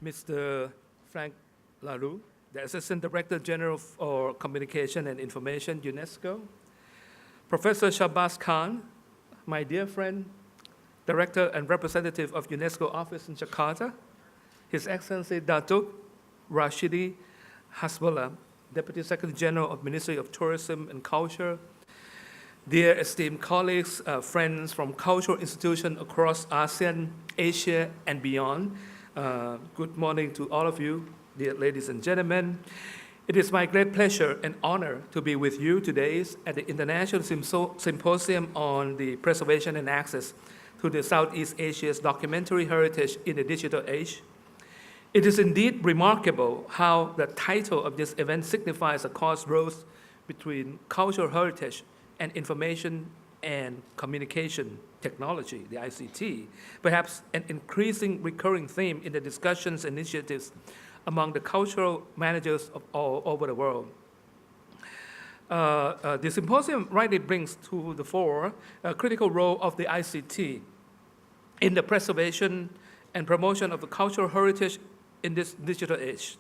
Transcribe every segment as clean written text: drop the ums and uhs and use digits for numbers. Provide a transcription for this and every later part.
Mr. Frank Laroux, the Assistant Director General for Communication and Information, UNESCO, Professor Shahbaz Khan, my dear friend, Director and Representative of UNESCO Office in Jakarta, His Excellency Datuk Rashidi Hasbullah, Deputy Secretary General of Ministry of Tourism and Culture, dear esteemed colleagues, friends from cultural institutions across ASEAN, Asia, and beyond, good morning to all of you, dear ladies and gentlemen. It is my great pleasure and honor to be with you today at the International Symposium on the Preservation and Access to the Southeast Asia's Documentary Heritage in the Digital Age. It is indeed remarkable how the title of this event signifies a crossroads between cultural heritage and information and communication technology, the ICT, perhaps an increasing recurring theme in the discussions and initiatives among the cultural managers of all over the world. The symposium rightly brings to the fore a critical role of the ICT in the preservation and promotion of the cultural heritage in this digital age.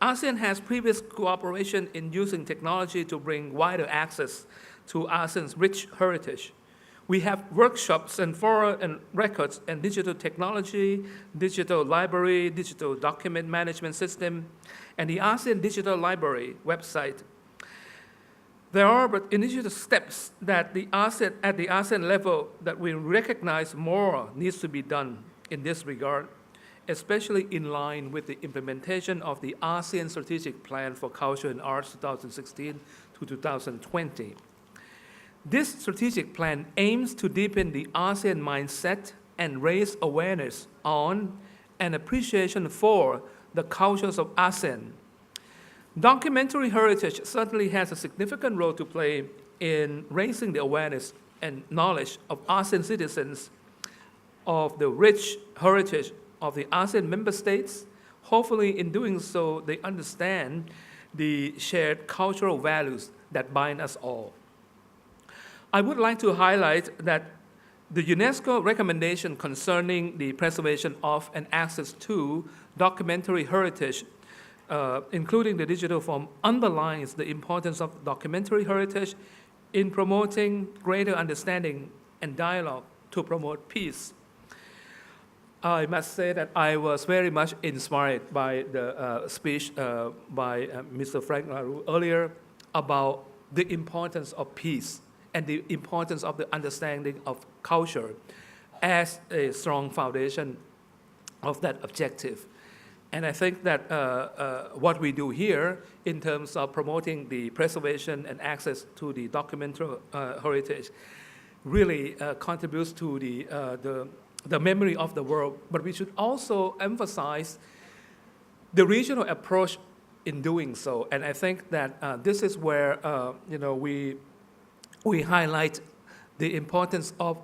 ASEAN has previous cooperation in using technology to bring wider access to ASEAN's rich heritage. We have workshops and fora and records and digital technology, digital library, digital document management system, and the ASEAN Digital Library website. There are but initiative steps that at the ASEAN level that we recognize more needs to be done in this regard, especially in line with the implementation of the ASEAN Strategic Plan for Culture and Arts 2016 to 2020. This strategic plan aims to deepen the ASEAN mindset and raise awareness on and appreciation for the cultures of ASEAN. Documentary heritage certainly has a significant role to play in raising the awareness and knowledge of ASEAN citizens of the rich heritage of the ASEAN member states. Hopefully, in doing so, they understand the shared cultural values that bind us all. I would like to highlight that the UNESCO recommendation concerning the preservation of and access to documentary heritage, including the digital form, underlines the importance of documentary heritage in promoting greater understanding and dialogue to promote peace. I must say that I was very much inspired by the speech by Mr. Frank Laroux earlier about the importance of peace and the importance of the understanding of culture as a strong foundation of that objective. And I think that what we do here in terms of promoting the preservation and access to the documentary heritage really contributes to the memory of the world. But we should also emphasize the regional approach in doing so. And I think that this is where we highlight the importance of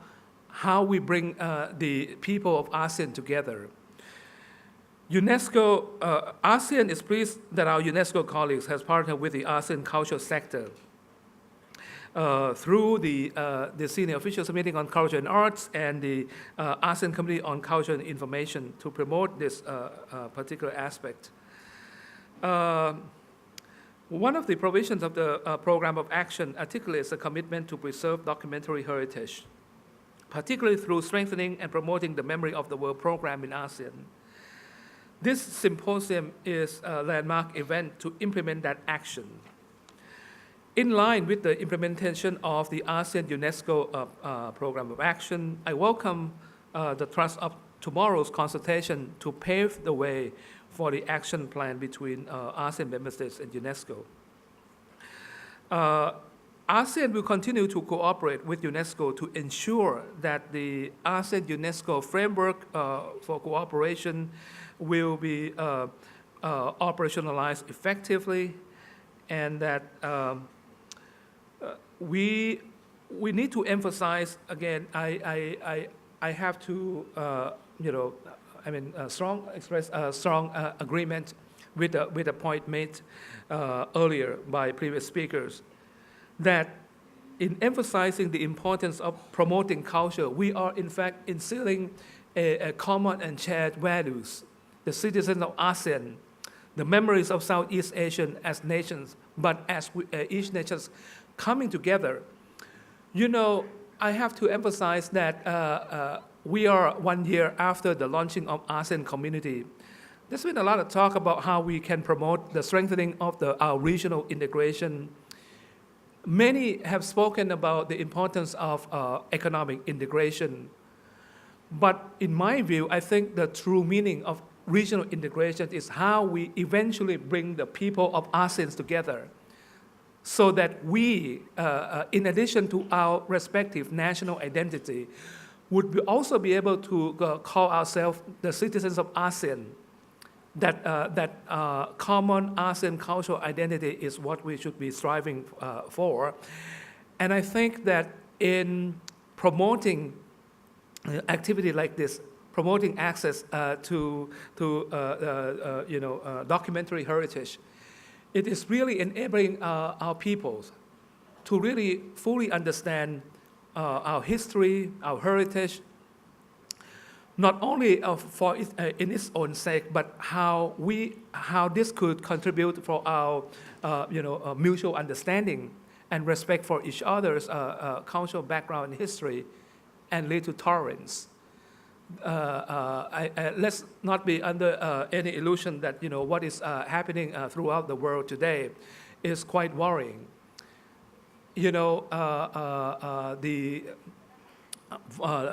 how we bring the people of ASEAN together. UNESCO, ASEAN is pleased that our UNESCO colleagues has partnered with the ASEAN culture sector through the Senior Officials Meeting on Culture and Arts and the ASEAN Committee on Culture and Information to promote this particular aspect. One of the provisions of the program of action articulates a commitment to preserve documentary heritage, particularly through strengthening and promoting the Memory of the World program in ASEAN. This symposium is a landmark event to implement that action. In line with the implementation of the ASEAN UNESCO program of action, I welcome the thrust of tomorrow's consultation to pave the way for the action plan between ASEAN member states and UNESCO. ASEAN will continue to cooperate with UNESCO to ensure that the ASEAN UNESCO framework for cooperation will be operationalized effectively, and that we need to emphasize again. I have to express a strong agreement with the point made earlier by previous speakers, that in emphasizing the importance of promoting culture, we are in fact instilling a common and shared values the citizens of ASEAN, the memories of Southeast Asian as nations, but as each nation coming together. You know, I have to emphasize that we are 1 year after the launching of ASEAN community. There's been a lot of talk about how we can promote the strengthening of our regional integration. Many have spoken about the importance of economic integration. But in my view, I think the true meaning of regional integration is how we eventually bring the people of ASEAN together so that we, in addition to our respective national identity, would also be able to call ourselves the citizens of ASEAN. That common ASEAN cultural identity is what we should be striving for. And I think that in promoting activity like this, promoting access to documentary heritage, it is really enabling our peoples to really fully understand our history, our heritage, not only in its own sake, but how this could contribute for our mutual understanding and respect for each other's cultural background and history, and lead to tolerance. Let's not be under any illusion that what is happening throughout the world today is quite worrying. The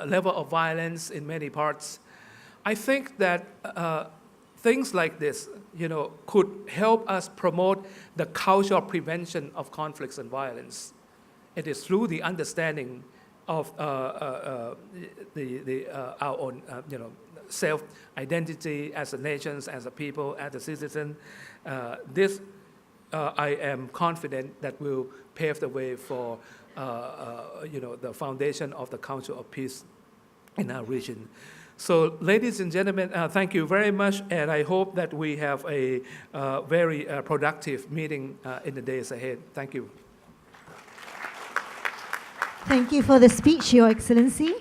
level of violence in many parts. I think that things like this, could help us promote the cultural prevention of conflicts and violence. It is through the understanding of our own, self-identity as a nation, as a people, as a citizen. This, I am confident that will pave the way for the foundation of the culture of peace in our region. So, ladies and gentlemen, thank you very much, and I hope that we have a very productive meeting in the days ahead. Thank you. Thank you for the speech, Your Excellency.